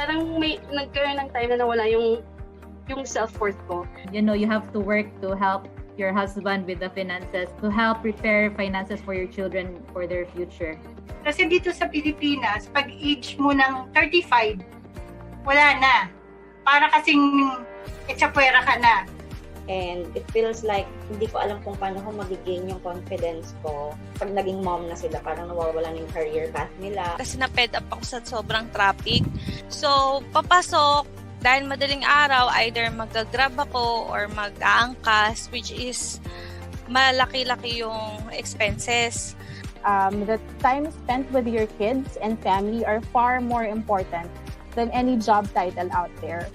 parang may nagkaroon ng time na nawala yung self-worth ko. You know, you have to work to help your husband with the finances, to help prepare finances for your children for their future. Kasi dito sa Pilipinas, pag age mo ng 35, wala na. Para kasing etsapuera ka na. And it feels like hindi ko alam kung paano ko mag-gain yung confidence ko pag naging mom na sila. Parang nawawala na yung career path nila. Kasi na-fed up ako sa sobrang traffic. So, papasok, dahil madaling araw, either mag-grab ako or mag-aangkas, which is malaki-laki yung expenses. The time spent with your kids and family are far more important than any job title out there.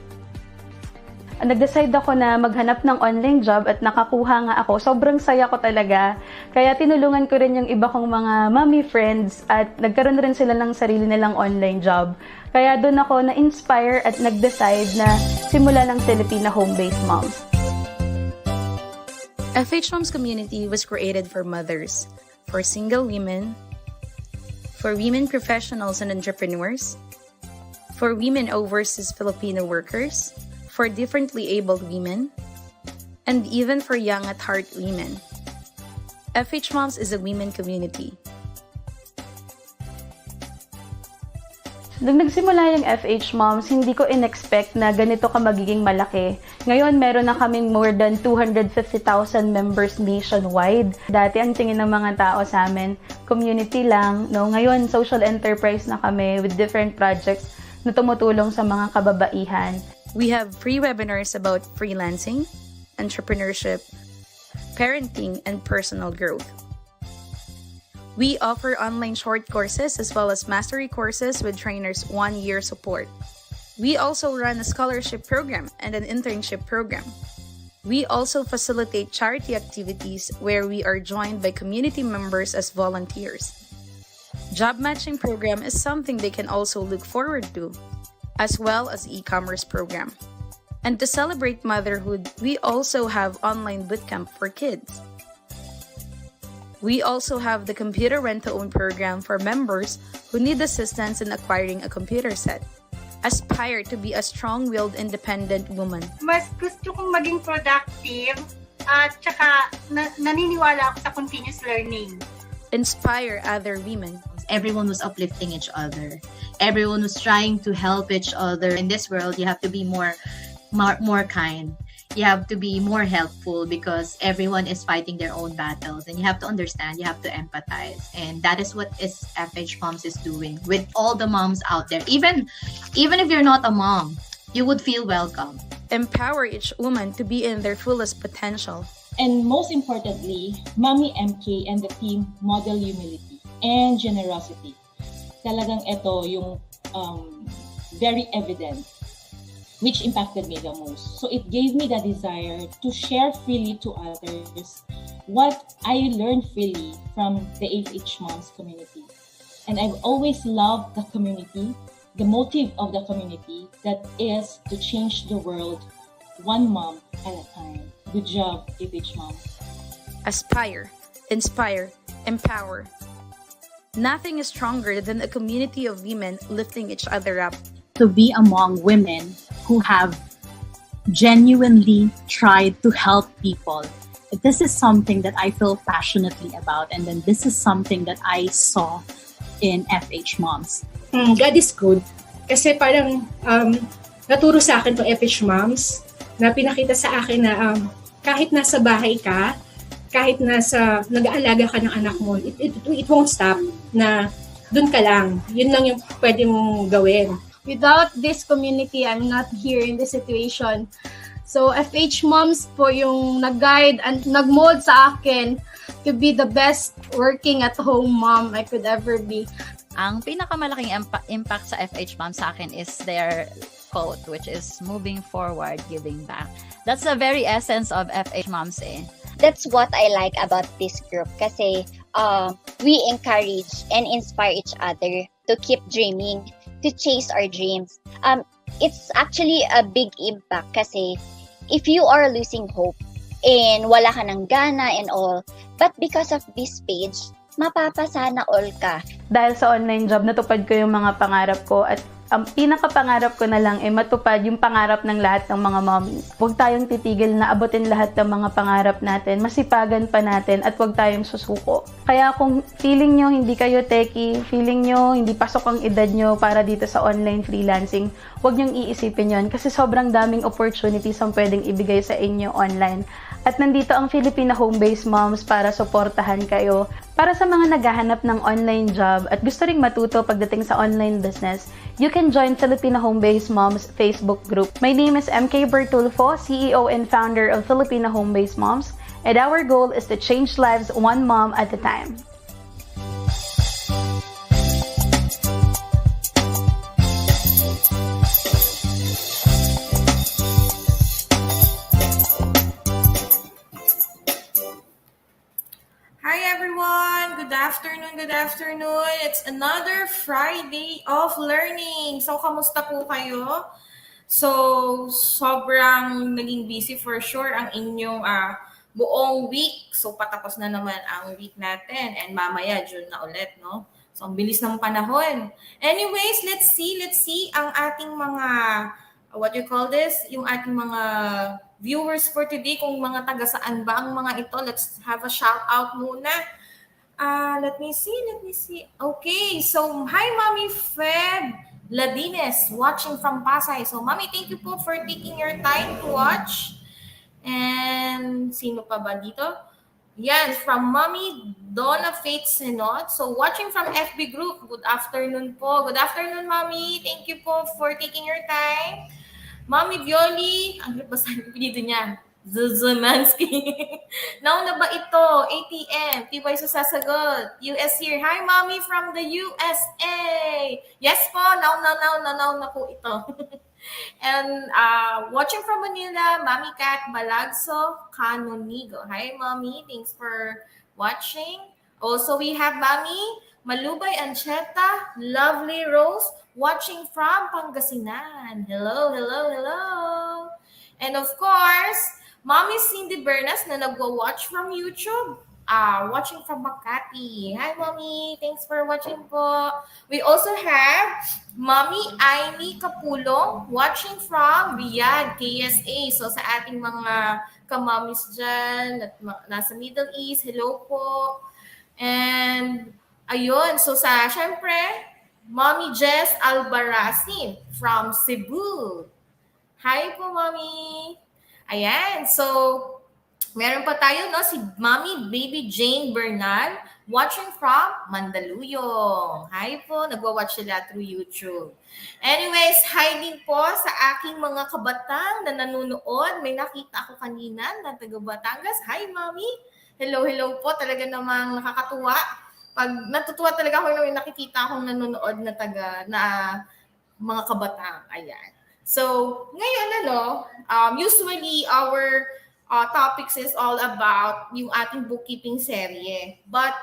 Nag-decide ako na maghanap ng online job at nakakuha nga ako. Sobrang saya ko talaga. Kaya tinulungan ko rin yung iba kong mga mommy friends at nagkaroon rin sila ng sarili nilang online job. Kaya doon ako na-inspire at nag-decide na simula ng Filipina home-based moms. FHMoms community was created for mothers, for single women, for women professionals and entrepreneurs, for women overseas Filipino workers, for differently abled women, and even for young at heart women. FHMoms is a women community. Nung nagsimula yung FHMoms, hindi ko in-expect na ganito ka magiging malaki. Ngayon, meron na kaming more than 250,000 members nationwide. Dati, ang tingin ng mga tao sa amin, community lang. No? Ngayon, social enterprise na kami with different projects na tumutulong sa mga kababaihan. We have free webinars about freelancing, entrepreneurship, parenting, and personal growth. We offer online short courses as well as mastery courses with trainers' 1-year support. We also run a scholarship program and an internship program. We also facilitate charity activities where we are joined by community members as volunteers. Job matching program is something they can also look forward to, as well as e-commerce program. And to celebrate motherhood, we also have online bootcamp for kids. We also have the computer rent-to-own program for members who need assistance in acquiring a computer set. Aspire to be a strong-willed, independent woman. Mas gusto kong maging productive at saka naniniwala ako sa continuous learning. Inspire other women. Everyone was uplifting each other. Everyone was trying to help each other. In this world, you have to be more kind. You have to be more helpful because everyone is fighting their own battles, and you have to understand, you have to empathize, and that is what FHMoms is doing with all the moms out there. Even if you're not a mom, you would feel welcome. Empower each woman to be in their fullest potential. And most importantly, Mommy MK and the team model humility and generosity. Talagang ito yung very evident, which impacted me the most. So it gave me the desire to share freely to others what I learned freely from the FHMoms community. And I've always loved the community, the motive of the community, that is to change the world one mom at a time. Good job, FHMoms. Aspire, inspire, empower. Nothing is stronger than a community of women lifting each other up. To be among women who have genuinely tried to help people. This is something that I feel passionately about, and then this is something that I saw in FHMoms. God is good. Kasi parang naturo sa akin to FHMoms na pinakita sa akin na kahit nasa bahay ka, kahit nag-aalaga ka ng anak mo, it won't stop na dun ka lang. Yun lang yung pwede mong gawin. Without this community, I'm not here in this situation. So FHMoms po yung nag-guide and nag-mold sa akin to be the best working at home mom I could ever be. Ang pinakamalaking impact sa FHMoms sa akin is their quote, which is moving forward, giving back. That's the very essence of FHMoms eh. That's what I like about this group kasi we encourage and inspire each other to keep dreaming, to chase our dreams. It's actually a big impact kasi if you are losing hope and wala ka ng gana and all, but because of this page, mapapasana all ka. Dahil sa online job, natupad ko yung mga pangarap ko at ang pinakapangarap ko na lang ay matupad yung pangarap ng lahat ng mga mommies. Huwag tayong titigil na abutin lahat ng mga pangarap natin, masipagan pa natin at huwag tayong susuko. Kaya kung feeling nyo hindi kayo techie, feeling nyo hindi pasok ang edad nyo para dito sa online freelancing, huwag nyong iisipin yon kasi sobrang daming opportunities ang pwedeng ibigay sa inyo online. At nandito ang Filipina Home-Based Moms para suportahan kayo. Para sa mga naghahanap ng online job at gusto ring matuto pagdating sa online business, you can join Filipina Home-Based Moms Facebook group. My name is MK Bertulfo, CEO and founder of Filipina Home-Based Moms, and our goal is to change lives one mom at a time. Hi everyone! Good afternoon, good afternoon! It's another Friday of learning. So, kamusta po kayo? So, sobrang naging busy for sure ang inyong buong week. So, patapos na naman ang week natin and mamaya June na ulit, no? So, ang bilis ng panahon. Anyways, let's see ang ating mga, what you call this? Yung ating mga viewers for today, kung mga taga saan ba ang mga ito. Let's have a shout out muna. Let me see. Okay, so hi Mommy Feb Ladines, watching from Pasay. So Mommy, thank you po for taking your time to watch. And sino pa ba dito? Yan, from Mommy Donna Faith Senot. So watching from FB group, good afternoon po. Good afternoon, Mommy. Thank you po for taking your time. Mommy Violi, ang basta yung pinito niya, Zuzumansky. Nauna ba ito? ATM, TY sasagot. US here. Hi, Mommy from the USA. Yes po, nauna po ito. And watching from Manila, Mommy Kat Balagso Canonigo. Hi, Mommy. Thanks for watching. Also, we have Mommy Malubay Ancheta, Lovely Rose, watching from Pangasinan. Hello. And of course, Mommy Cindy Bernas na nagwa-watch from YouTube. Watching from Makati. Hi, Mommy. Thanks for watching po. We also have Mommy Aimee Capulong watching from Riyadh, KSA. So, sa ating mga ka-mommies dyan, at nasa Middle East, hello po. And, ayun. So, syempre, Mommy Jahz Albarracin from Cebu. Hi po, Mommy. Ayan. So, meron pa tayo, no? Si Mommy Baby Jane Bernal watching from Mandaluyong. Hi po. Nagwa-watch sila through YouTube. Anyways, hi din po sa aking mga kabatang na nanonood. May nakita ako kanina na taga Batangas. Hi, Mommy. Hello po. Talaga namang nakakatuwa. Pag natutuwa talaga ako na may nakikita akong nanonood na mga kabatang. Ayan. So, ngayon usually our topics is all about yung ating bookkeeping serye. But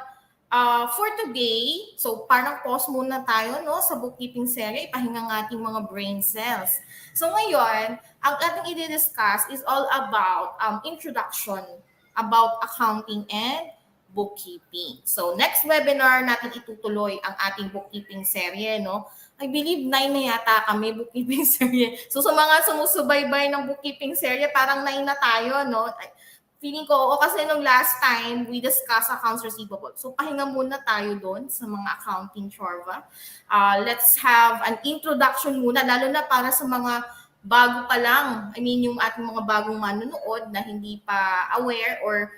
for today, so parang pause muna tayo sa bookkeeping serye, ipahinga ng ating mga brain cells. So ngayon, ang ating i-discuss is all about introduction about accounting and bookkeeping. So next webinar natin itutuloy ang ating bookkeeping serye, no? I believe 9 na yata kami bookkeeping serye. So sa mga sumusubaybay ng bookkeeping serye, parang 9 na tayo, no? Feeling ko, kasi nung last time, we discussed accounts receivable. So pahinga muna tayo doon sa mga accounting chorva. Let's have an introduction muna, lalo na para sa mga bago pa lang. I mean, yung ating mga bagong manonood na hindi pa aware or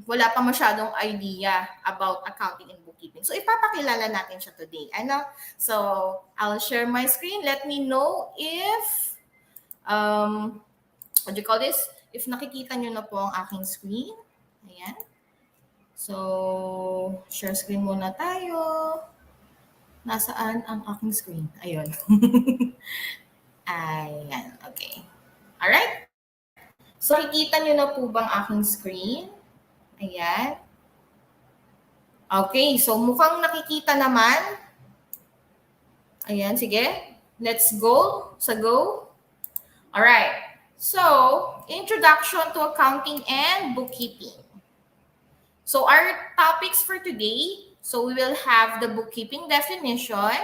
wala pa masyadong idea about accounting and bookkeeping. So, ipapakilala natin siya today. So, I'll share my screen. Let me know if, what do you call this? If nakikita nyo na po ang aking screen. Ayan. So, share screen muna tayo. Nasaan ang aking screen? Ayun. Ayan. Okay. Alright. So, nakikita nyo na po bang aking screen? Ayan. Okay, so mukhang nakikita naman. Ayan, sige. Let's go. Go. Alright. So, introduction to accounting and bookkeeping. So, our topics for today, so we will have the bookkeeping definition.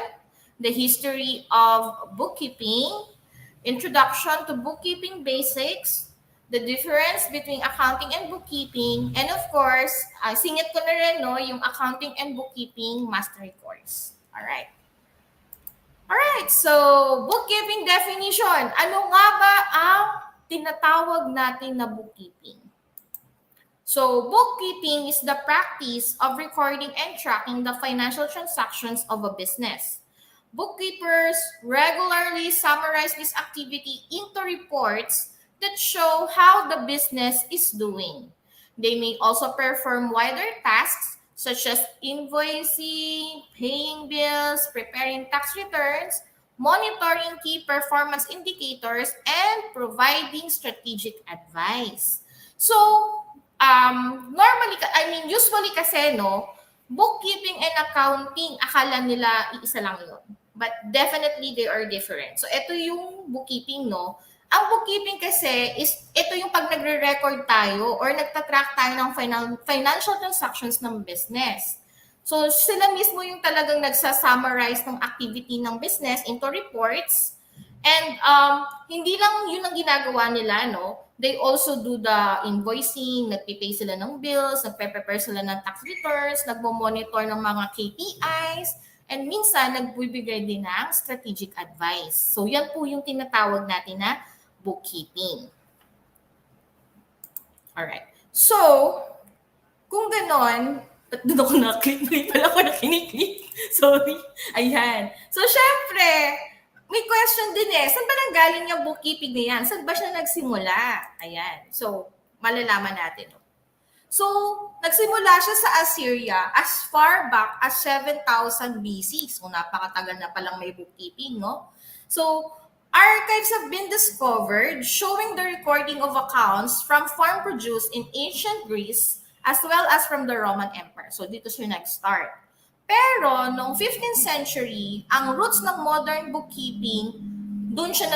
the history of bookkeeping, introduction to bookkeeping basics, the difference between accounting and bookkeeping, and of course, singit ko na rin, no, yung accounting and bookkeeping mastery course. Alright. Alright, so bookkeeping definition. Ano nga ba ang tinatawag natin na bookkeeping? So, bookkeeping is the practice of recording and tracking the financial transactions of a business. Bookkeepers regularly summarize this activity into reports that show how the business is doing. They may also perform wider tasks such as invoicing, paying bills, preparing tax returns, monitoring key performance indicators, and providing strategic advice. So, usually kasi, no, bookkeeping and accounting, akala nila iisa lang yun. But definitely, they are different. So, ito yung bookkeeping, no. Ang bookkeeping kasi is, ito yung pag nagre-record tayo or nagtatrack tayo ng financial transactions ng business. So, sila mismo yung talagang nagsasummarize ng activity ng business into reports. And hindi lang yun ang ginagawa nila, no? They also do the invoicing, nagpipay sila ng bills, nagpe-prepare sila ng tax returns, nagmo-monitor ng mga KPIs, and minsan nagbibigay din ng strategic advice. So, yan po yung tinatawag natin na bookkeeping. Alright. So, kung ganon, ba't doon ako na-click? May pala ako nakiniklik. Sorry. Ayan. So, syempre, may question din saan ba nanggaling yung bookkeeping na yan? Saan ba siya nagsimula? Ayan. So, malalaman natin. So, nagsimula siya sa Assyria as far back as 7,000 BC. So, napakatagal na palang may bookkeeping, no? So, archives have been discovered showing the recording of accounts from farm produce in ancient Greece as well as from the Roman Empire. So, dito siya nag-start. Pero, noong 15th century, ang roots ng modern bookkeeping, doon siya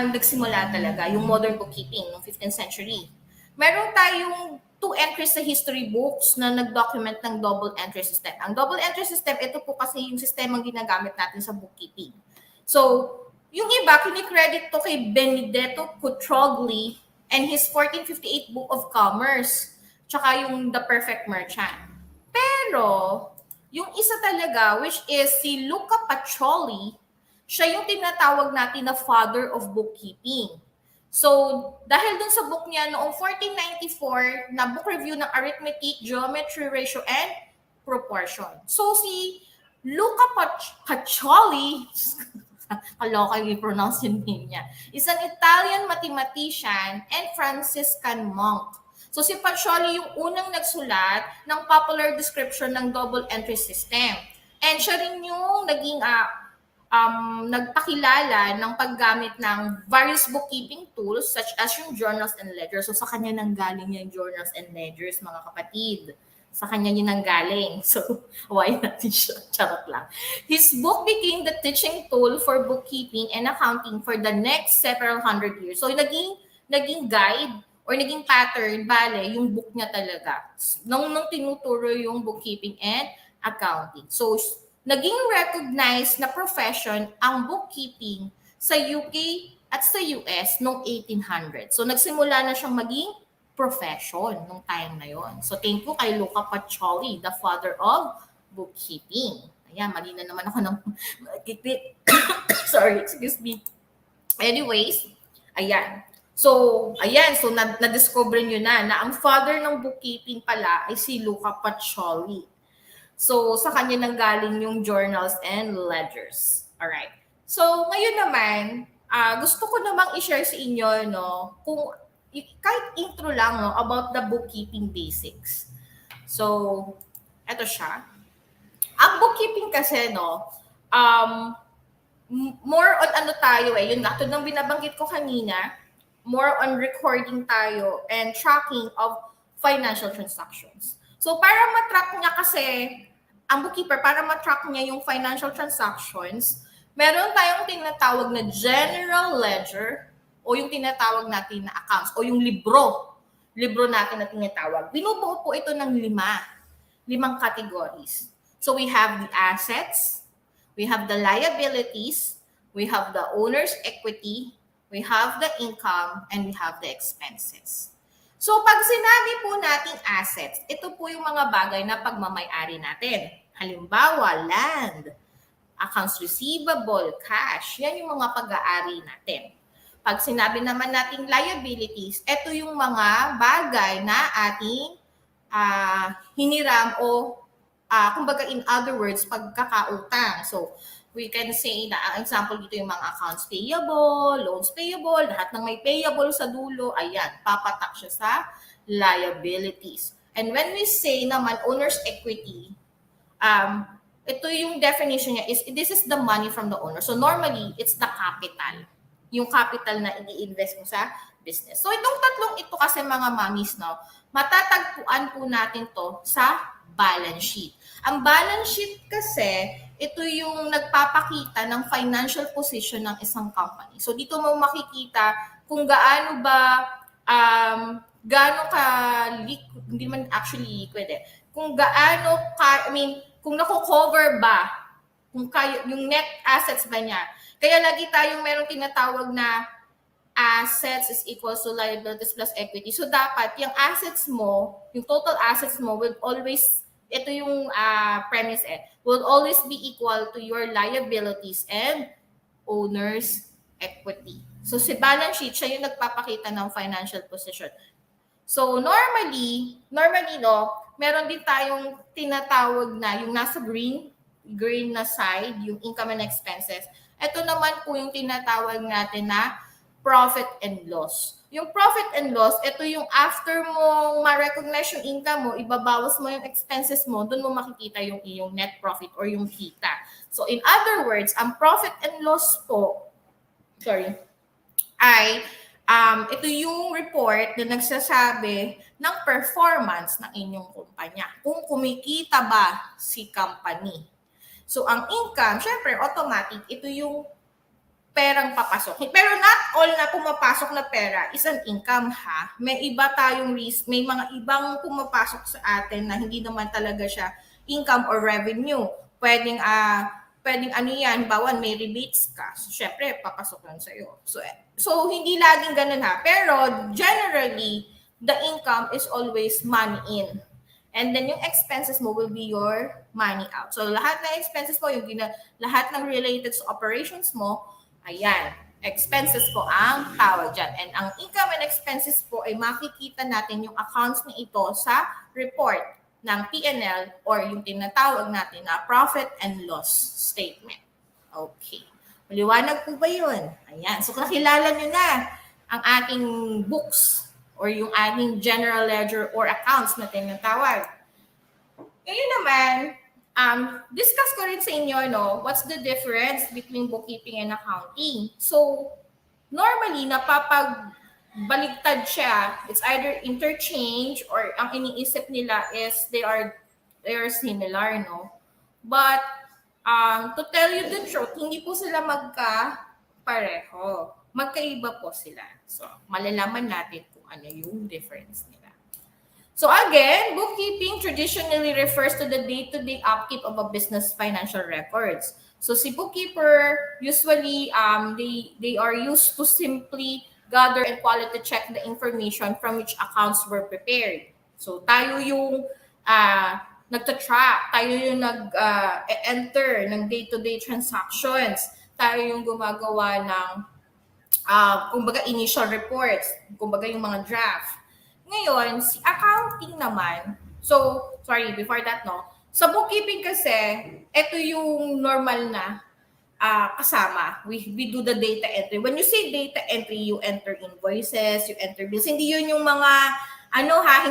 nagsimula talaga, yung modern bookkeeping noong 15th century. Meron tayong 2 entries sa history books na nag-document ng double entry system. Ang double entry system, ito po kasi yung sistemang ginagamit natin sa bookkeeping. So, yung iba, kinikredit to kay Benedetto Cutrogli and his 1458 Book of Commerce, tsaka yung The Perfect Merchant. Pero, yung isa talaga, which is si Luca Pacioli, siya yung tinatawag natin na father of bookkeeping. So, dahil dun sa book niya noong 1494 na book review ng arithmetic, geometry, ratio, and proportion. So, si Luca Pacioli, kaloka yung pronounce yung name niya, is an Italian mathematician and Franciscan monk. So, si Pacioli yung unang nagsulat ng popular description ng double entry system. And siya rin yung naging nagpakilala ng paggamit ng various bookkeeping tools such as yung journals and ledgers. So, sa kanya nanggaling yung journals and ledgers, mga kapatid. Sa kanya yun nanggaling. So, why natin siya? Charot lang. His book became the teaching tool for bookkeeping and accounting for the next several hundred years. So, naging guide or naging pattern, yung book niya talaga. Nung tinuturo yung bookkeeping and accounting. So, naging recognized na profession ang bookkeeping sa UK at sa US noong 1800. So, nagsimula na siyang maging profession nung time na yon. So, thank you kay Luca Pacioli, the father of bookkeeping. Ayan, mali na naman ako ng sorry, excuse me. Anyways, ayan. So, na-discover nyo na ang father ng bookkeeping pala ay si Luca Pacioli. So, sa kanya nanggaling yung journals and ledgers. Alright. So, ngayon naman, gusto ko namang i-share sa inyo, no, kung kahit intro lang, no, about the bookkeeping basics. So, eto siya. Ang bookkeeping kasi, no, more on ano tayo yun nga, tulad ng binabanggit ko kanina, more on recording tayo and tracking of financial transactions. So, para matrack niya kasi, ang bookkeeper, para matrack niya yung financial transactions, meron tayong tinatawag na general ledger o yung tinatawag natin na accounts o yung libro natin na tinatawag. Binubuo po ito ng 5 categories. So we have the assets, We have the liabilities, we have the owner's equity, we have the income, and we have the expenses. So pag sinabi po nating assets, ito po yung mga bagay na pagmamay-ari natin. Halimbawa, land, accounts receivable, cash, yan yung mga pag-aari natin. Pag sinabi naman nating liabilities, ito yung mga bagay na ating hiniram o kumbaga in other words, pagkakautang. So, we can say na ang example dito yung mga accounts payable, loans payable, lahat ng may payable sa dulo, ayan, papatak siya sa liabilities. And when we say naman owner's equity, ito yung definition niya is this is the money from the owner. So normally, it's the capital. Yung capital na i-invest mo sa business. So itong tatlong ito kasi mga mommies, no, matatagpuan po natin to sa balance sheet. Ang balance sheet kasi, ito yung nagpapakita ng financial position ng isang company. So dito mo makikita kung gaano ba, gaano ka, hindi man actually liquid eh, kung gaano ka, kung nako-cover ba, kung kayo, yung net assets ba niya. Kaya lagi tayong merong tinatawag na assets is equals to liabilities plus equity. So dapat yung assets mo, yung total assets mo will always, ito yung premise will always be equal to your liabilities and owner's equity. So si balance sheet, siya yung nagpapakita ng financial position. So normally no, meron din tayong tinatawag na yung nasa green na side, yung income and expenses. Ito naman po yung tinatawag natin na profit and loss. Yung profit and loss, ito yung after mo ma-recognize yung income mo, ibabawas mo yung expenses mo, doon mo makikita yung iyong net profit or yung kita. So in other words, ang profit and loss po, ay ito yung report na nagsasabi ng performance ng inyong kumpanya. Kung kumikita ba si company. So ang income, syempre automatic, ito yung perang papasok. Pero not all na pumapasok na pera is an income ha. May iba tayong risk, may mga ibang pumapasok sa atin na hindi naman talaga siya income or revenue. Pwedeng ano yan, bawan may rebates ka. So syempre papasok lang sa'yo. So hindi laging ganun ha. Pero generally, the income is always money in. And then yung expenses mo will be your money out. So lahat ng expenses mo, lahat ng related sa operations mo, ayan, expenses po ang tawag dyan. And ang income and expenses po ay makikita natin yung accounts na ito sa report ng P&L or yung tinatawag natin na profit and loss statement. Okay. Maliwanag po ba yun? Ayan. So nakilala nyo na ang ating books or yung ating general ledger or accounts na tinatawag. Ngayon naman, discuss ko rin sa inyo, no, what's the difference between bookkeeping and accounting. So, normally, napapagbaligtad siya. It's either interchange or ang iniisip nila is they are similar, no? But, to tell you the truth, hindi po sila magkapareho. Magkaiba po sila. So, malalaman natin kung ano yung difference nila. So again, bookkeeping traditionally refers to the day-to-day upkeep of a business financial records. So si bookkeeper, usually, they are used to simply gather and quality check the information from which accounts were prepared. So tayo yung nagtatrack, tayo yung nag-enter ng day-to-day transactions, tayo yung gumagawa ng kumbaga initial reports, kumbaga yung mga draft. Ngayon, si accounting naman, so, sorry, before that, no, sa bookkeeping kasi, ito yung normal na kasama. We do the data entry. When you say data entry, you enter invoices, you enter bills. Hindi yun yung mga,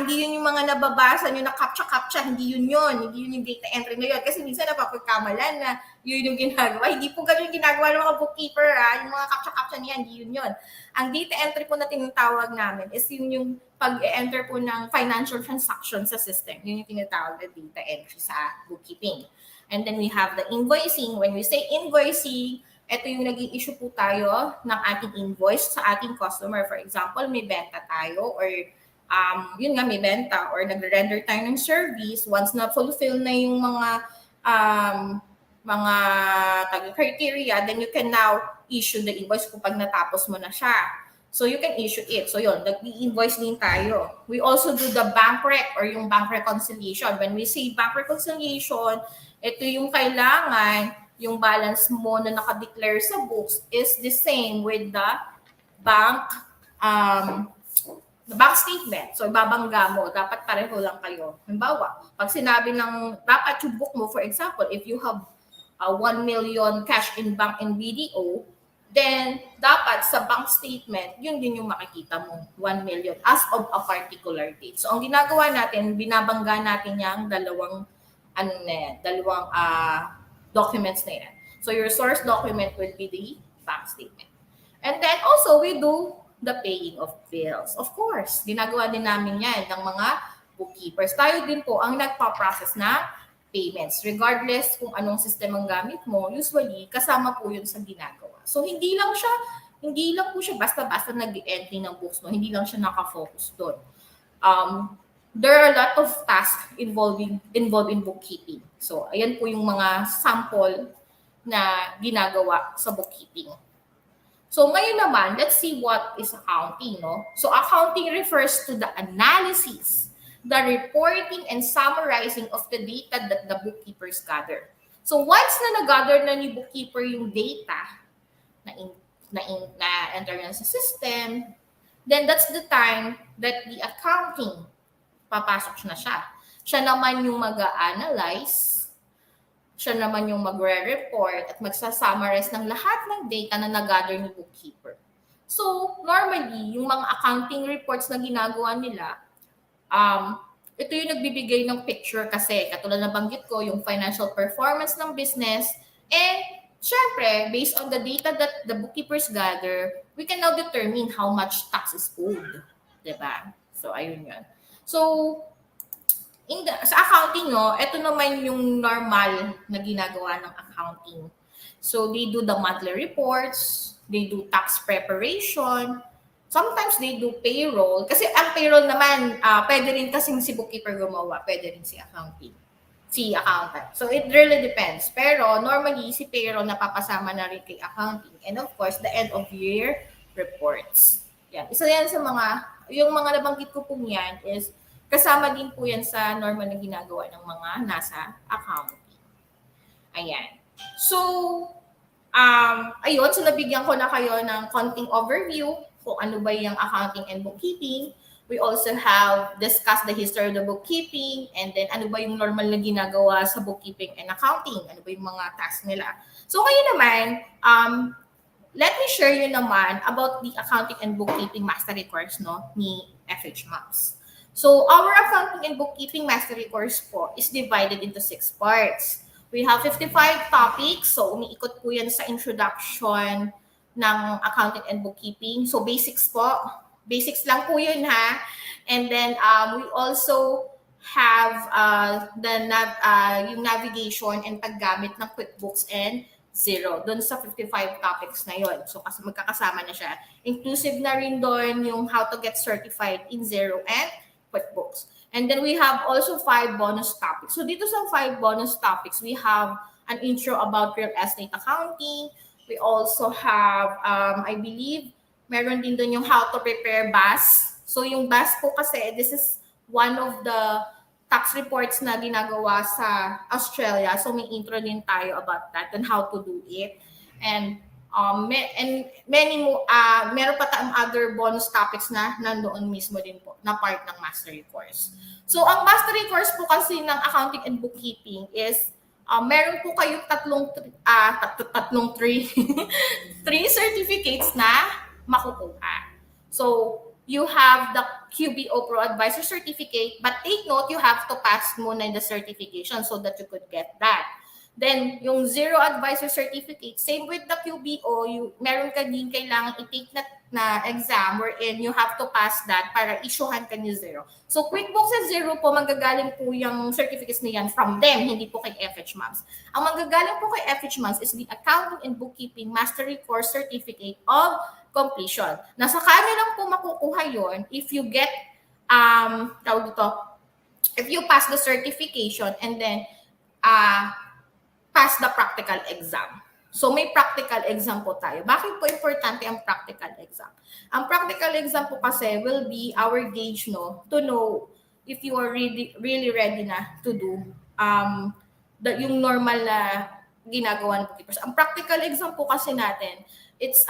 hindi yun yung mga nababasa nyo na captcha, hindi yun yung data entry na yun. Kasi minsan napapagkamalan na yun yung ginagawa. Hindi po ganun yung ginagawa ng mga bookkeeper, yung mga captcha niya, hindi yun yun. Ang data entry po na tinatawag namin is yung pag-enter po ng financial transactions sa system. Yun yung tinatawag na data entry sa bookkeeping. And then we have the invoicing. When we say invoicing, ito yung nag-i-issue po tayo ng ating invoice sa ating customer. For example, may benta tayo or may benta or nagre-render tayo ng service. Once na fulfill na yung mga mga criteria, then you can now issue the invoice kung pag natapos mo na siya. So you can issue it. So yun, nag-i-invoice din tayo. We also do the bank rec or yung bank reconciliation. When we say bank reconciliation, ito yung kailangan, yung balance mo na nakadeclare sa books is the same with the bank statement. So ibabangga mo, dapat pareho lang kayo. Halimbawa, pag sinabi ng, dapat yung book mo, for example, if you have 1 million cash in bank in BDO, then dapat sa bank statement, yun din yung makikita mo, 1 million as of a particular date. So ang ginagawa natin, binabangga natin yung dalawang documents na yan. So your source document would be the bank statement. And then also we do the paying of bills. Of course, ginagawa din namin yan ng mga bookkeepers. Tayo din po ang nagpa-process na payments. Regardless kung anong system ang gamit mo, usually kasama po yun sa ginagawa. So hindi lang po siya basta-basta nag-entry ng books, no? Hindi lang siya naka-focus doon. There are a lot of tasks involved in bookkeeping. So ayan po yung mga sample na ginagawa sa bookkeeping. So ngayon naman, let's see what is accounting, no? So accounting refers to the analysis, the reporting and summarizing of the data that the bookkeepers gather. So once na nag-gather na ni bookkeeper yung data na enter na sa system, then that's the time that the accounting papasok na siya. Siya naman yung mag-a-analyze, siya naman yung magre-report at magsa-summarize ng lahat ng data na nag-gather ni bookkeeper. So normally, yung mga accounting reports na ginagawa nila, ito yung nagbibigay ng picture kasi katulad na banggit ko, yung financial performance ng business, and syempre, based on the data that the bookkeepers gather, we can now determine how much tax is owed. Diba? So, ayun yun. So, sa accounting, no, ito naman yung normal na ginagawa ng accounting. So, they do the monthly reports, they do tax preparation, sometimes they do payroll. Kasi ang payroll naman, pwede rin kasing si bookkeeper gumawa, pwede rin si accountant. So it really depends. Pero normally, si payroll napapasama na rin kay accounting. And of course, the end of year reports. Yan. Isa yan sa yung mga nabanggit ko po yan is kasama din po yan sa normal na ginagawa ng mga nasa accounting. Ayan. So, ayun. So nabigyan ko na kayo ng konting overview kung ano ba yung accounting and bookkeeping. We also have discussed the history of the bookkeeping and then ano ba yung normal na ginagawa sa bookkeeping and accounting, ano ba yung mga tasks nila. So ngayon naman, let me share you naman about the accounting and bookkeeping mastery course, no, ni FHMoms. So our accounting and bookkeeping mastery course po is divided into 6 parts. We have 55 topics, so umiikot po yan sa introduction ng accounting and bookkeeping. So basics po. Basics lang po yun, ha? And then we also have yung navigation and paggamit ng QuickBooks and Xero. Doon sa 55 topics na yun. So kasi magkakasama na siya. Inclusive na rin doon yung how to get certified in Xero and QuickBooks. And then we have also 5 bonus topics. So dito sa 5 bonus topics, we have an intro about real estate accounting. We also have, I believe, meron din doon yung how to prepare BAS. So yung BAS po kasi, this is one of the tax reports na ginagawa sa Australia. So may intro din tayo about that and how to do it. And many more, meron pa tayong other bonus topics na nandoon mismo din po na part ng mastery course. So ang mastery course po kasi ng accounting and bookkeeping is meron po kayong three certificates na makukuha. So, you have the QBO Pro Advisor Certificate, but take note, you have to pass muna the certification so that you could get that. Then, yung Xero Advisor Certificate, same with the QBO, meron ka din kailangan i-take na exam wherein you have to pass that para issuehan ka ni Xero. So, QuickBooks and Xero po, manggagaling po yung certificates niyan from them, hindi po kay FHMoms. Ang manggagaling po kay FHMoms is the Accounting and Bookkeeping Mastery Course Certificate of Completion. Nasa kanya lang po makukuha yon if you get, if you pass the certification and then pass the practical exam. So may practical exam po tayo. Bakit po importante ang practical exam? Ang practical exam po kasi will be our gauge to know if you are really ready na to do yung normal na ginagawa ng bookkeepers. Ang practical exam po kasi natin, it's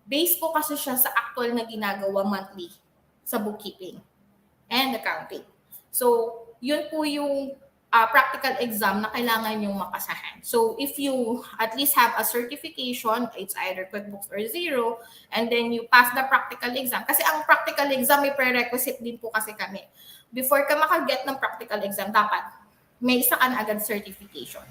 based po kasi siya sa actual na ginagawa monthly sa bookkeeping and accounting. So, yun po yung practical exam na kailangan yung mapasahan. So, if you at least have a certification, it's either QuickBooks or Xero, and then you pass the practical exam. Kasi ang practical exam, may prerequisite din po kasi kami. Before ka makaget ng practical exam, dapat may isa ka na agad certification.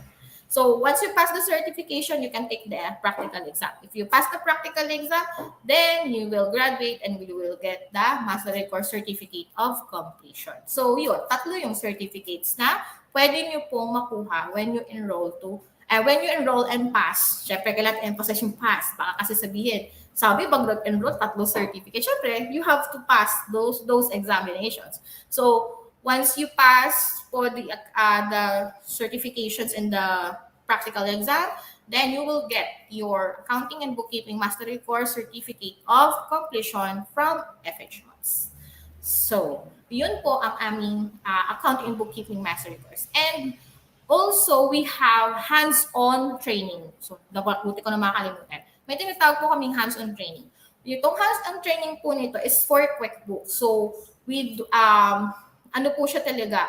So, once you pass the certification, you can take the practical exam. If you pass the practical exam, then you will graduate and you will get the Mastery Course Certificate of Completion. So, yun, tatlo yung certificates na pwede nyo pong makuha when you enroll and pass. Siyempre, kailangan emphasize yung pass. Baka kasi sabihin, sabi, pag enroll, tatlo certificate. Siyempre, you have to pass those examinations. So, once you pass for the certifications in the practical exam, then you will get your Accounting and Bookkeeping Mastery Course Certificate of Completion from FHMoms. So, yun po ang aming Accounting and Bookkeeping Mastery Course. And also, we have hands-on training. So, buti ko na makalimutan. May tinatawag po kaming hands-on training. Itong hands-on training po nito is for QuickBooks. So, ano po siya talaga,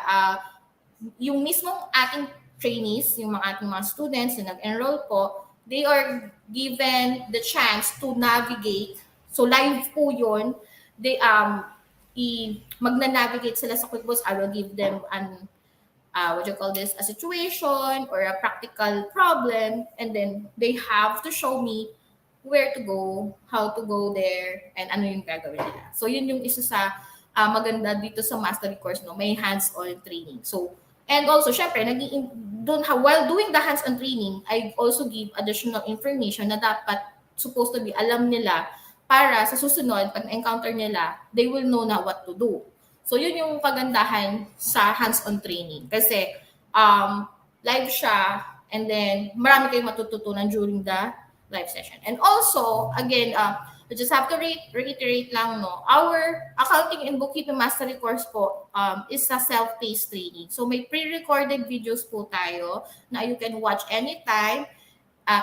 yung mismong ating trainees, yung ating mga students na nag-enroll po, they are given the chance to navigate. So live po yun. They, magna-navigate sila sa QuickBooks. I will give them a situation or a practical problem, and then they have to show me where to go, how to go there, and ano yung gagawin nila. So yun yung isa sa maganda dito sa mastery course, may hands-on training. So, and also, syempre, while doing the hands-on training, I also give additional information na dapat supposed to be alam nila para sa susunod, pag na-encounter nila, they will know na what to do. So, yun yung kagandahan sa hands-on training. Kasi, live siya, and then, marami kayong matututunan during the live session. And also, again, I just have to reiterate lang, our Accounting and Bookkeeping Mastery Course po is a self-paced training. So may pre-recorded videos po tayo na you can watch anytime,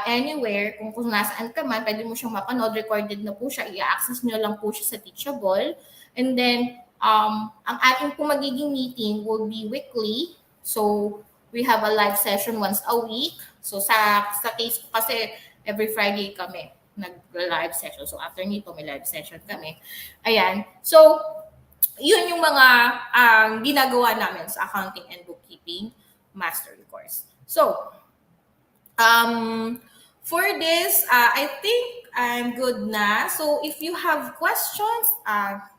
anywhere. Kung nasaan ka man, pwede mo siyang mapanood. Recorded na po siya. I-access nyo lang po siya sa Teachable. And then, ang ating po magiging meeting will be weekly. So we have a live session once a week. So sa case ko kasi, every Friday kami nag-live session. So, after nito, may live session kami. Ayan. So, yun yung mga ginagawa namin sa Accounting and Bookkeeping Mastery Course. So, for this, I think I'm good na. So, if you have questions,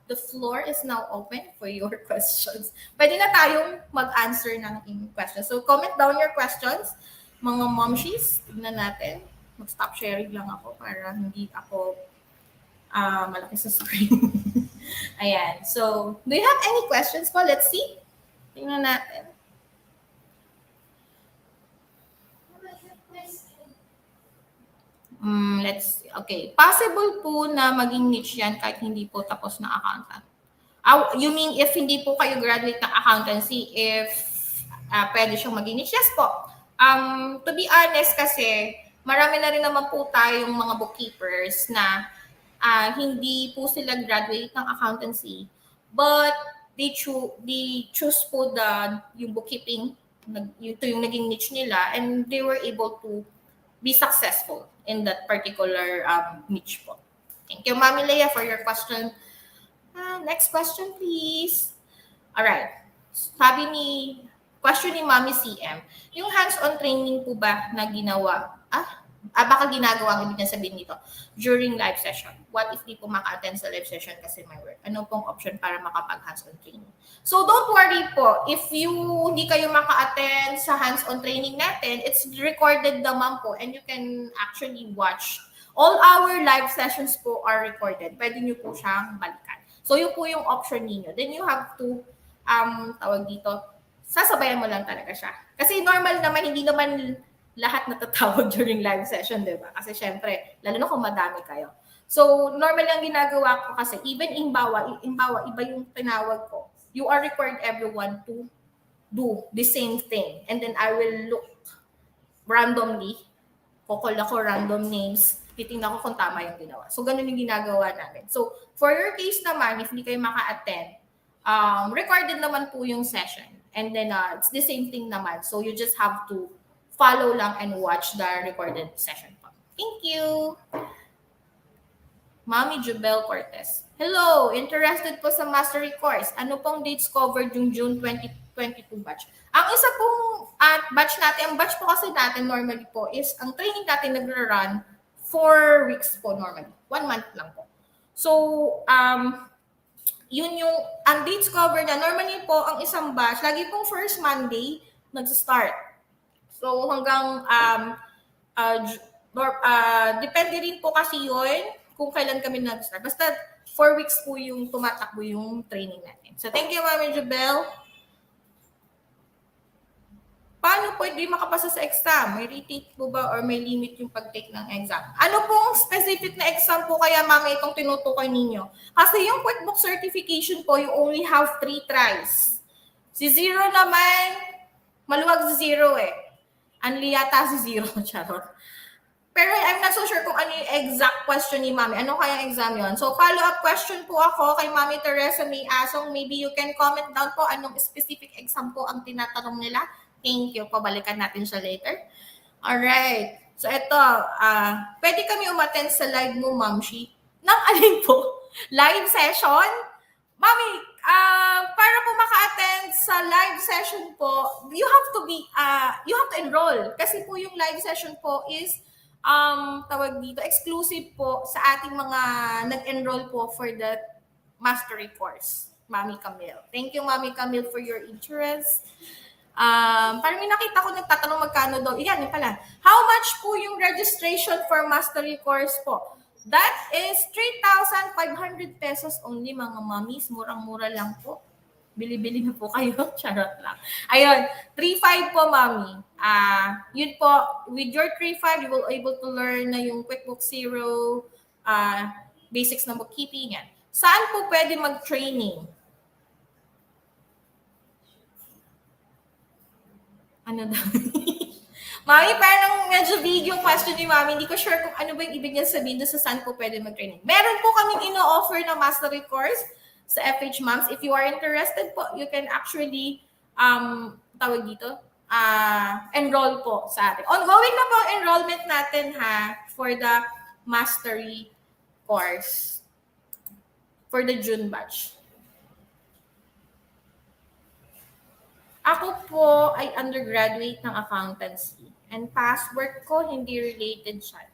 the floor is now open for your questions. Pwede na tayong mag-answer ng questions. So, comment down your questions. Mga momshies, tignan natin. Mag-stop sharing lang ako para hindi ako malaki sa screen. Ayan. So, do you have any questions po? Let's see. Tingnan natin. Let's see. Okay. Possible po na maging niche yan kahit hindi po tapos na accountant. You mean if hindi po kayo graduate ng accountancy, if pwede siyang maging niche? Yes po. To be honest kasi, marami na rin naman po tayong mga bookkeepers na hindi po sila graduate ng accountancy, but they choose po yung bookkeeping, ito yung naging niche nila, and they were able to be successful in that particular niche po. Thank you, Mami Leia, for your question. Next question, please. Alright. Question ni Mami CM, yung hands-on training po ba na ginawa, baka ginagawa ang ibig na sabihin nito during live session. What if di po maka-attend sa live session kasi may work? Ano pong option para makapag-hands-on training? So don't worry po. If hindi kayo maka-attend sa hands-on training natin, it's recorded naman po and you can actually watch. All our live sessions po are recorded. Pwede nyo po siyang balikan. So yun po yung option niyo. Then you have to, sasabayan mo lang talaga siya. Kasi normal naman, hindi naman lahat natatawag during live session, di ba? Kasi syempre, lalo na kung madami kayo. So, normal ang ginagawa ko kasi, even imbawa, iba yung tinawag ko, you are required everyone to do the same thing. And then I will look randomly, kukol ako random names, titingnan ko kung tama yung ginawa. So, ganun yung ginagawa namin. So, for your case naman, if hindi kayo maka-attend, recorded naman po yung session. And then, it's the same thing naman. So, you just have to follow lang and watch the recorded session po. Thank you! Mommy Jubel Cortez. Hello! Interested po sa mastery course. Ano pong dates covered yung June 2022 batch? Ang isa pong batch natin, ang batch po kasi natin normally po is, ang training natin nag-run 4 weeks po normally. 1 month lang po. So, yun yung, ang dates covered na, normally po, ang isang batch, lagi pong first Monday, nag-start. So, hanggang, depende rin po kasi yun, kung kailan kami nag-start. Basta 4 weeks po yung tumatakbo yung training natin. So, thank you, Mami Jubel. Paano pwede makapasa sa exam? May retake po ba or may limit yung pag-take ng exam? Ano pong specific na exam po kaya, Mami, itong tinutukoy ninyo? Kasi yung QuickBooks certification po, you only have 3 tries. Si zero naman, maluwag si zero eh. Anli yata si zero, charot. Pero I'm not so sure kung ano yung exact question ni Mami. Ano kaya exam yon? So, follow-up question po ako kay Mami Teresa May Asong. Maybe you can comment down po anong specific exam po ang tinatanong nila. Thank you. Pabalikan natin siya later. Alright. So, ito. Pwede kami umattend sa live mo, Mamshi. Nang alin po? Live session? Mami, para po maka-attend sa live session po, you have to enroll. Kasi po yung live session po is, tawag dito, exclusive po sa ating mga nag-enroll po for the mastery course, Mami Camille. Thank you, Mami Camille, for your interest. Parang may nakita ko nagtatanong magkano daw. Yan, yun pala. How much po yung registration for mastery course po? That is 3,500 pesos only, mga mommies. Murang-mura lang po. Bili-bili na po kayo. Charot lang. Ayun, 3,500 po, Mami. Yun po, with your 3,500, you will able to learn na yung QuickBooks Zero, basics ng bookkeeping. Yan. Saan po pwede mag-training? Ano daw? Mami, parang medyo big yung question ni Mami. Hindi ko sure kung ano ba yung ibig niya sabihin doon sa saan po pwede mag-training. Meron po kaming ino-offer na mastery course sa FHMoms. If you are interested po, you can actually, tawag dito, enroll po sa atin. Ongoing na po ang enrollment natin ha for the mastery course for the June batch. Ako po ay undergraduate ng accountancy and past work ko hindi related siya.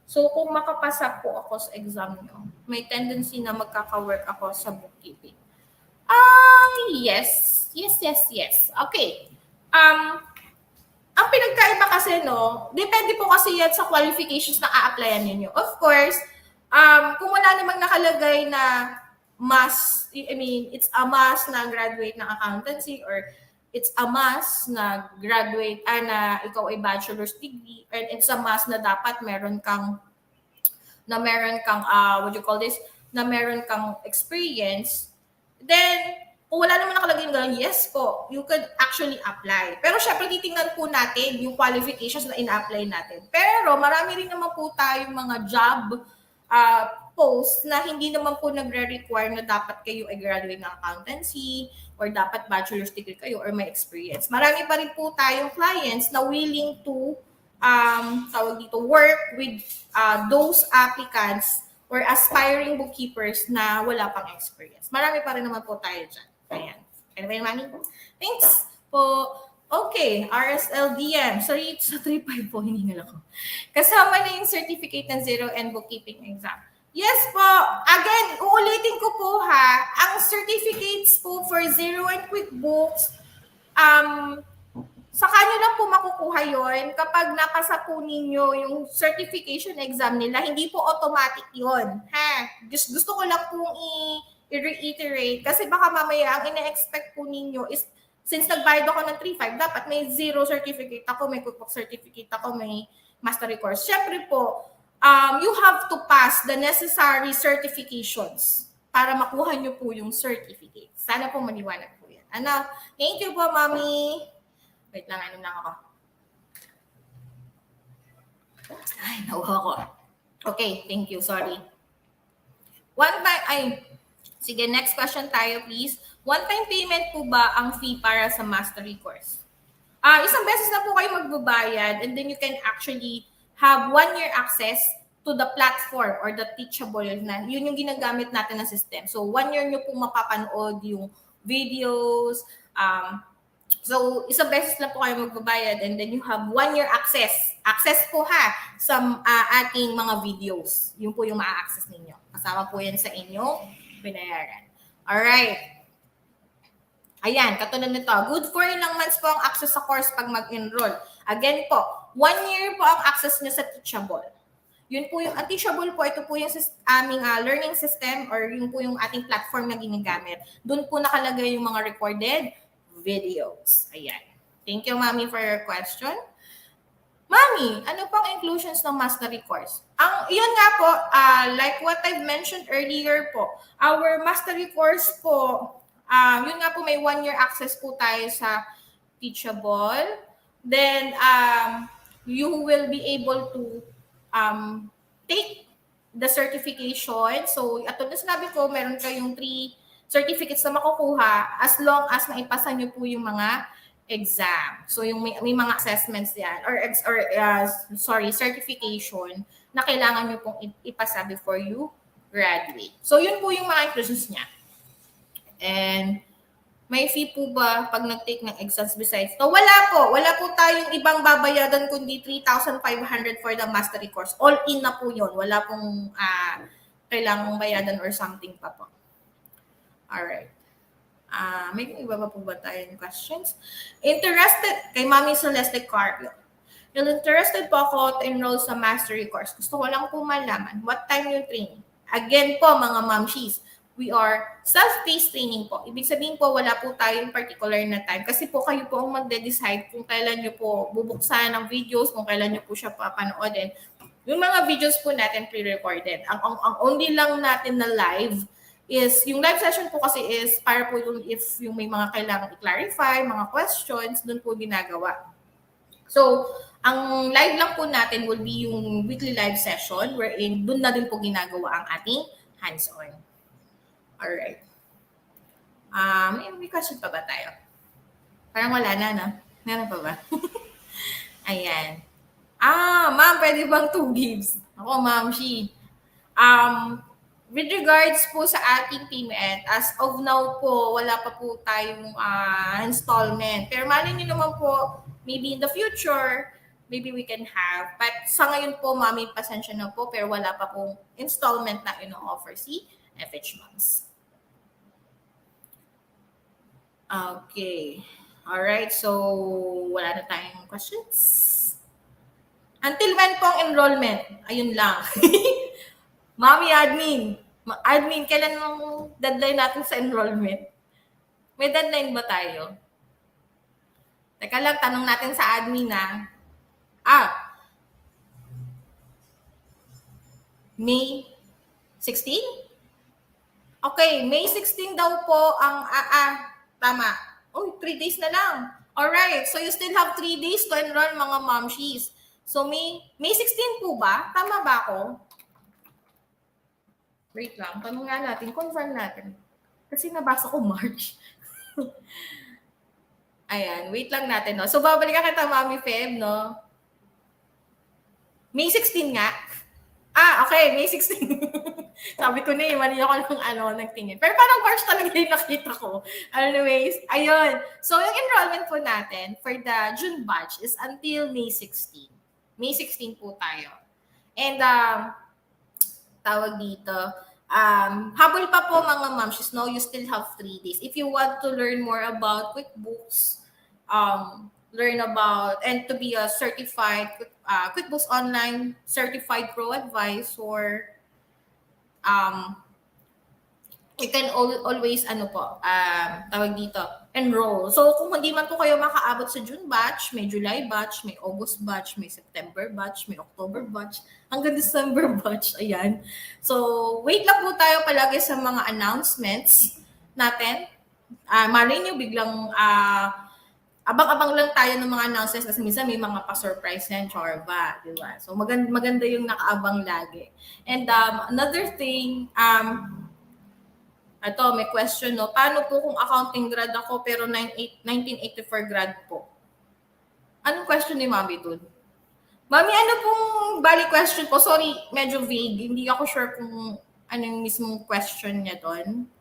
So kung makapasa po ako sa exam nyo, may tendency na magkaka-work ako sa bookkeeping. Yes. Okay. Ang pinagkaiba kasi, no, depende po kasi yan sa qualifications na a-applyan ninyo. Of course, kung wala namang nakalagay na it's a must na graduate ng accountancy or it's a must na graduate, na ikaw ay bachelor's degree, and it's a must na dapat meron kang meron kang experience, then, kung wala naman nakalagay ng gano'n, yes po, you could actually apply. Pero syempre, titingnan po natin yung qualifications na ina-apply natin. Pero marami rin naman po tayong mga job post na hindi naman po nagre-require na dapat kayo ay graduate ng accountancy or dapat bachelor's degree kayo or may experience. Marami pa rin po tayong clients na willing to work with those applicants or aspiring bookkeepers na wala pang experience. Marami pa rin naman po tayo dyan. Ayan. Anyway, Mami? Thanks po. Okay, RSLDM. Sorry, sa 3.5 po, hiningal ako. Kasama na yung certificate ng zero and bookkeeping exam. Yes po. Again, uulitin ko po ha. Ang certificates po for zero and QuickBooks, sa kanyo lang po makukuha yon kapag napasa po ninyo yung certification exam nila. Hindi po automatic yon. Gusto ko lang pong i-reiterate kasi baka mamaya ang ina-expect po ninyo is Since nagbayad ako ng 3,500, dapat may zero certificate ako, may cookbook certificate ako, may mastery course. Syempre po, you have to pass the necessary certifications para makuha nyo po yung certificate. Sana po maliwanag po yan. Ano? Thank you po, Mommy. Wait lang, ano lang ako. Ay, nauha ko. Okay, thank you. Sorry. Sige, next question tayo, please. One-time payment po ba ang fee para sa mastery course? Isang beses na po kayo magbabayad and then you can actually have 1-year access to the platform or the Teachable na. Yun yung ginagamit natin na system. So, 1 year nyo pong mapapanood yung videos. So, isang beses na po kayo magbabayad and then you have 1-year access. Access po ha sa ating mga videos. Yun po yung ma-access ninyo. Kasama po yan sa inyong binayaran. Alright. Ayan, katulad nito. Good for ilang months po ang access sa course pag mag-enroll. Again po, 1 year po ang access nyo sa Teachable. Yun po yung Teachable po, ito po yung aming learning system or yun po yung ating platform na ginagamit. Doon po nakalagay yung mga recorded videos. Ayan. Thank you, Mommy, for your question. Mommy, ano pang inclusions ng mastery course? Yun nga po, like what I've mentioned earlier po, our mastery course po, yun nga po may 1-year access po tayo sa Teachable. Then, you will be able to take the certification. So, atod na sinabi ko, meron kayong 3 certificates na makukuha as long as naipasa nyo po yung mga exam. So, yung may mga assessments yan or certification na kailangan nyo pong ipasa before you graduate. So, yun po yung mga inclusions niya. And may fee po ba pag nag-take ng exams besides? So, wala po tayong ibang babayadan kundi 3,500 for the mastery course. All in na po yun. Wala pong kailangang bayadan or something pa po. Alright. May iba pa po ba tayong questions? Interested kay Mami Celeste Carpio. Interested po ako to enroll sa mastery course. Gusto ko lang po malaman what time yung training. Again po mga mamshies, we are self-paced training po. Ibig sabihin po, wala po tayong particular na time. Kasi po kayo po ang magde-decide kung kailan nyo po bubuksan ang videos, kung kailan nyo po siya papanoodin. Yung mga videos po natin pre-recorded. Ang only lang natin na live is, yung live session po kasi is para po if yung may mga kailangan i-clarify, mga questions, doon po ginagawa. So, ang live lang po natin will be yung weekly live session wherein doon na din po ginagawa ang ating hands-on. Alright. May question pa ba tayo? Parang wala na, no? Meron pa ba? Ayan. Ma'am, pwede bang 2 gives? Ako, Ma'am, with regards po sa ating payment, as of now po, wala pa po tayong installment. Pero malay nyo naman po, maybe in the future, maybe we can have. But sa ngayon po, Mami, pasensya na po, pero wala pa pong installment na ino-offer si FHMoms. Okay. Alright, so wala na tayong questions. Until when po ang enrollment? Ayun lang. Mami, admin, kailan ang deadline natin sa enrollment? May deadline ba tayo? Teka lang, tanong natin sa admin na. May 16? Okay, May 16 daw po ang tama. 3 days na lang. Alright, so you still have 3 days to enroll mga momshies. So May 16 po ba? Tama ba ako? Wait lang, tanong nga natin, confirm natin. Kasi nabasa ko March. Ayan, wait lang natin, no? So, babalikan kita, Mami Feb, no? May 16 nga. Okay, May 16. Sabi ko na mali ako ng nagtingin. Pero parang March talaga yung nakita ko. Anyways, ayun. So, yung enrollment po natin for the June batch is until May 16. May 16 po tayo. And, tawag dito, habol pa po mga moms, no, you still have 3 days. If you want to learn more about QuickBooks, learn about and to be a certified QuickBooks Online Certified Pro Advisor, you can always tawag dito, enroll. So kung hindi man po kayo makaabot sa June batch, may July batch, may August batch, may September batch, may October batch, hanggang December batch, ayan. So wait lang po tayo palagi sa mga announcements natin. Malay nyo biglang abang-abang lang tayo ng mga announcements kasi minsan may mga pa-surprise yan, chorba, di ba? So maganda yung nakaabang lagi. And another thing, ito, may question, no? Paano po kung accounting grad ako pero 1984 grad po? Anong question ni Mami dun? Mami, ano pong bali question po? Sorry, medyo vague. Hindi ako sure kung ano yung mismong question niya doon.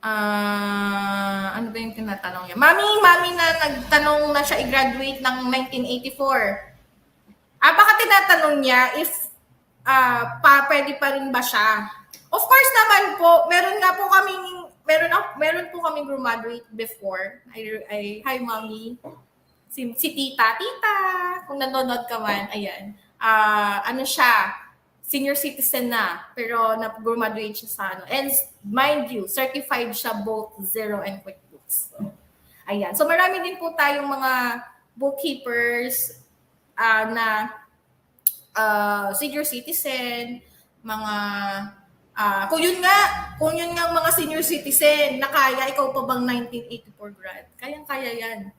Ano ba yung tinatanong niya? Mami na nagtanong na siya i-graduate ng 1984. Baka tinatanong niya if pwede pa rin ba siya? Of course naman po, meron po kaming graduate before. Hi Mommy. Si Tita, kung nanonood ka man, ayan. Ano siya, senior citizen na, pero na-graduate siya sa ano. And mind you, certified siya both Xero and QuickBooks. So, ayan. So marami din po tayong mga bookkeepers na senior citizen, mga kung yun nga mga senior citizen na kaya, ikaw pa bang 1984 grad? Kayang-kaya yan.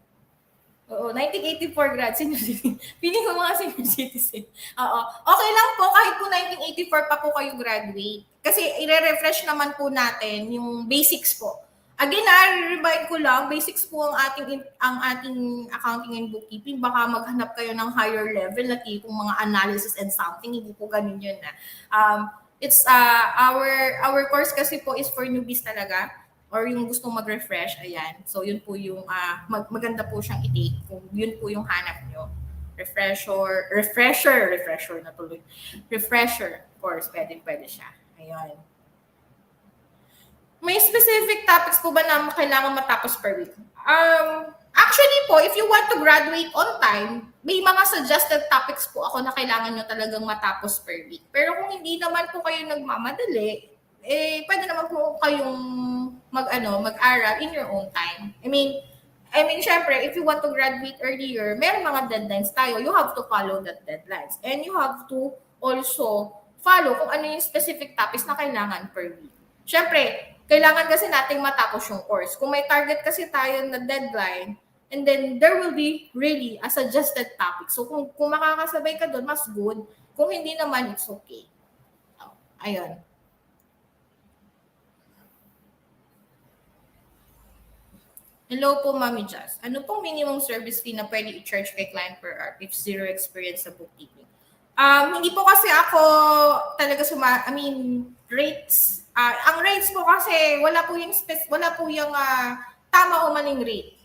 Oo, 1984 grad, senior citizen. Feeling ko mga senior citizen. Oo. Okay lang po kahit po 1984 pa po kayo graduate. Kasi i-refresh naman po natin yung basics po. Again, i-remind ko lang, basics po ang ating accounting and bookkeeping. Baka maghanap kayo ng higher level na tipong mga analysis and something. Hindi po ganun yun na. It's our course kasi po is for newbies talaga or yung gustong mag-refresh. Ayan. So yun po yung maganda po siyang i-take kung yun po yung hanap nyo. Refresher na tuloy. Refresher course, pwede siya. Ayan. May specific topics po ba na kailangan matapos per week? Actually po, if you want to graduate on time, may mga suggested topics po ako na kailangan nyo talagang matapos per week. Pero kung hindi naman po kayo nagmamadali, pwede naman po kayong mag-aral in your own time. I mean, syempre, if you want to graduate earlier, meron mga deadlines tayo. You have to follow that deadlines. And you have to also follow kung ano yung specific topics na kailangan per week. Syempre, kailangan kasi nating matapos yung course. Kung may target kasi tayo na deadline, and then there will be really a suggested topic. So kung makakasabay ka doon, mas good. Kung hindi naman, it's okay. Ayun. Hello po, Mommy Jahz. Ano pong minimum service fee na pwede i-charge kay client per hour if zero experience sa bookkeeping? Hindi po kasi ako talaga rates. Ang rates po kasi wala po yung tama o maling rate.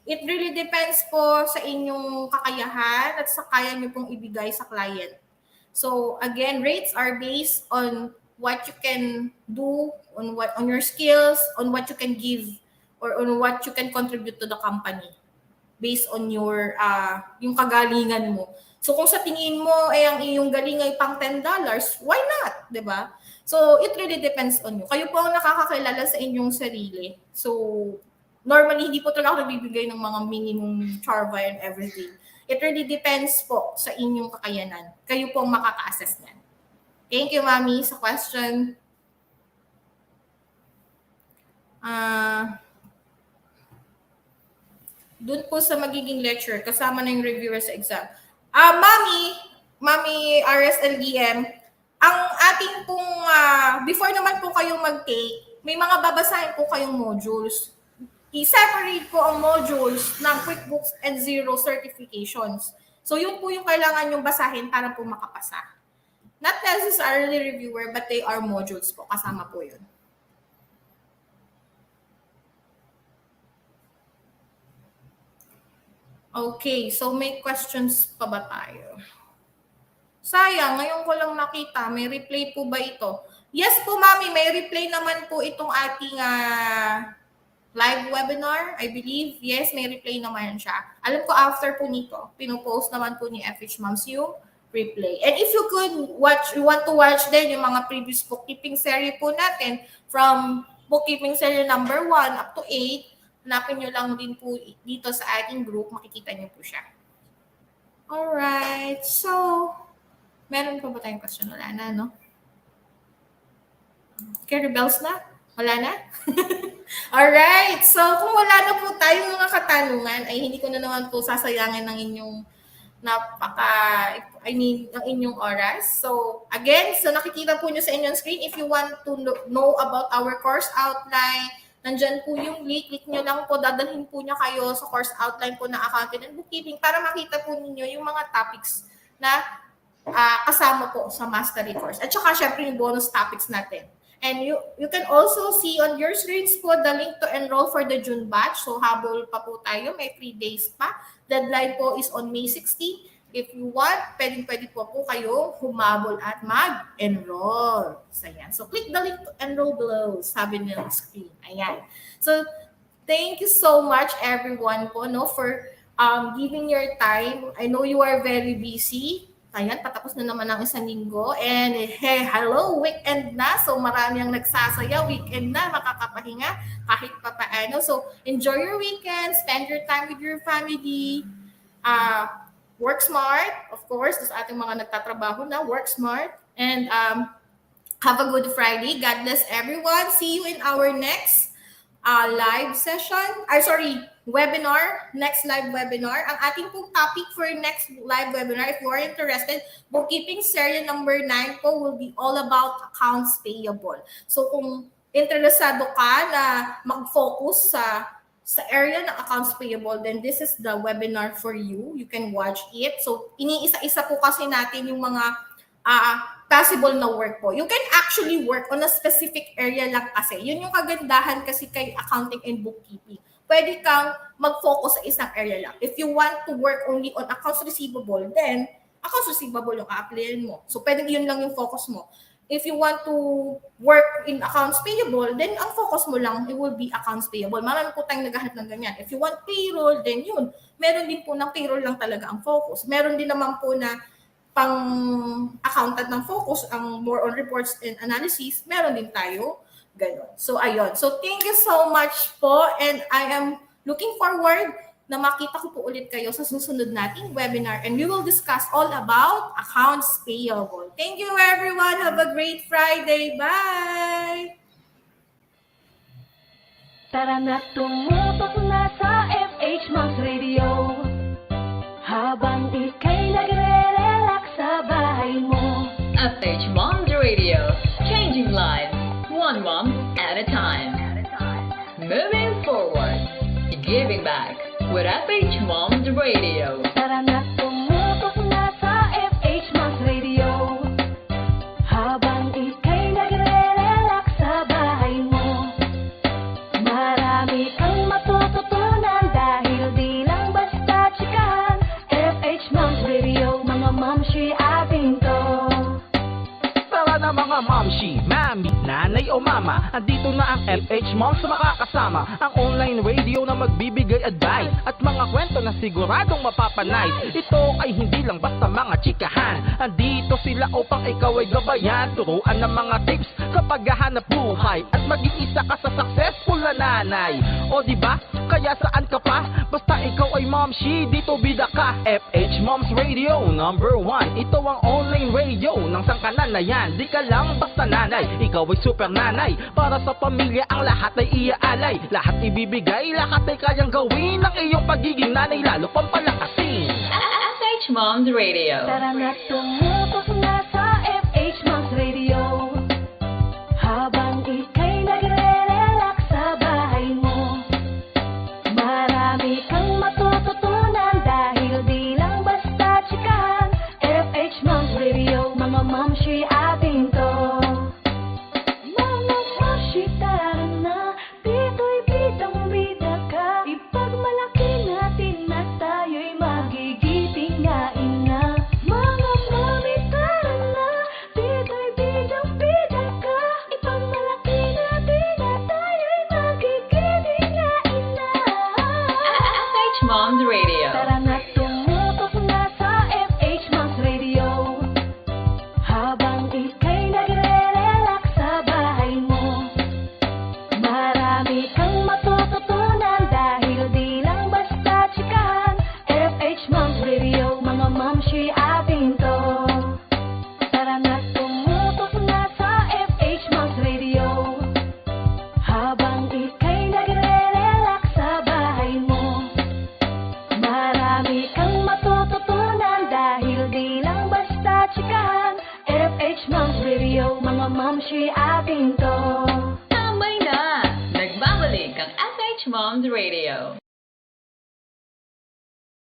It really depends po sa inyong kakayahan at sa kaya niyo pong ibigay sa client. So again, rates are based on what you can do, on your skills, on what you can give, or on what you can contribute to the company based on your yung kagalingan mo. So kung sa tingin mo ang iyong galing ay pang $10, why not, 'di ba? So it really depends on you. Kayo po ang nakakakilala sa inyong sarili. So normally hindi po talaga ako nagbibigay ng mga minimum charva and everything. It really depends po sa inyong kakayanan. Kayo po ang makaka-assess niyan. Thank you, Mami, sa question. Doon po sa magiging lecture, kasama na yung reviewer sa exam. Mami RSLDM, ang ating pong, before naman po kayong mag-take, may mga babasahin po kayong modules. I-separate po ang modules ng QuickBooks and Xero certifications. So yun po yung kailangan yung basahin para po makapasa. Not necessarily reviewer, but they are modules po. Kasama po yun. Okay, so may questions pa ba tayo? Sayang, ngayon ko lang nakita. May replay po ba ito? Yes po, Mami, may replay naman po itong ating live webinar, I believe. Yes, may replay naman siya. Alam ko after po nito, pinopost naman po ni FHMoms yung replay. And if you want to watch din yung mga previous bookkeeping series po natin from bookkeeping series number 1 up to 8, hanapin nyo lang din po dito sa ating group, makikita nyo po siya. Alright, so, meron pa ba tayong question? Wala na, no? Carry bells na? Wala na? Alright, so kung wala na po tayong mga katanungan, ay hindi ko na naman po sasayangin ng inyong ng inyong oras. So, again, so nakikita po nyo sa inyong screen, if you want to know about our course outline, nandyan po yung link, click nyo lang po, dadalhin po niya kayo sa course outline po na accounting and bookkeeping para makita po ninyo yung mga topics na kasama po sa mastery course. At saka, syempre, yung bonus topics natin. And you can also see on your screens po the link to enroll for the June batch. So, habol pa po tayo. May 3 days pa. Deadline po is on May 16. If you want, pwede po kayo humabol at mag-enroll. So, ayan. So, click the link to enroll below. Sabi ng screen. Ayan. So, thank you so much everyone po for giving your time. I know you are very busy. Ayan, patapos na naman ang isang linggo. And hey, hello, weekend na. So marami ang nagsasaya. Weekend na, makakapahinga kahit pa paano. So enjoy your weekend. Spend your time with your family. Work smart. Of course, sa ating mga nagtatrabaho na, work smart. And have a good Friday. God bless everyone. See you in our next live session. Webinar, next live webinar. Ang ating pong topic for next live webinar, if you are interested, bookkeeping series number 9 po will be all about accounts payable. So kung interesado ka na mag-focus sa area ng accounts payable, then this is the webinar for you. You can watch it. So iniisa-isa po kasi natin yung mga possible na work po. You can actually work on a specific area lang kasi. Yun yung kagandahan kasi kay accounting and bookkeeping. Pwede kang mag-focus sa isang area lang. If you want to work only on accounts receivable, then accounts receivable yung a-applyan mo. So, pwede yun lang yung focus mo. If you want to work in accounts payable, then ang focus mo lang, it will be accounts payable. Marami po tayong naghahanap ng ganyan. If you want payroll, then yun. Meron din po ng payroll lang talaga ang focus. Meron din naman po na pang-accountant ng focus, ang more on reports and analysis, meron din tayo. Ganon. So, ayun. So, thank you so much po. And I am looking forward na makita ko po ulit kayo sa susunod nating webinar. And we will discuss all about accounts payable. Thank you, everyone. Have a great Friday. Bye! Tara na, tumutok na sa FHMoms Radio. Habang ika'y nagre-relax sa bahay mo. FHMoms Radio. Changing lives. One mom at a time. Moving forward. Giving back with FHMoms Radio. Tara na, tumutok na sa FHMoms Radio. Habang ika'y nagre-relax sa bahay mo. Marami kang matututunan dahil di lang basta chikahan. FHMoms Radio, mga mamshi ating to. Tara na mga mamshi, mami, nanay o mama, andito na ang FHMoms makakasama. Ang online radio na magbibigay advice at mga kwento na siguradong mapapanice. Ito ay hindi lang basta mga chikahan. Andito sila upang ikaw ay gabayan. Turuan ng mga tips sa paghahanap buhay at maging isa ka sa successful na nanay. O diba? Kaya saan ka pa? Basta ikaw ay momshi, dito bida ka. FHMoms Radio number 1. Ito ang online radio ng sangkanan na yan. Di ka lang basta nanay, ikaw ay super nanay. Para sa pamilya ang lahat ay iaalay. Lahat ibibigay, lahat ay kayang gawin. Ang iyong pagiging nanay lalo pang palakasin. FHMoms Radio. Tara na, tumutok na sa FHMoms Radio. Habang ika'y nagre-relax sa bahay mo. Marami kang matututunan dahil di lang basta chikahan. FHMoms Radio, mga mamshi ating to. Mga mamshi, tara na, dito'y bidang-bida ka. Ipagmalaki natin na tayo'y magigiting na ina. Mga mami Radio, mga mamshi atin to. Tambay na! Nagbabalik ang FH Moms Radio.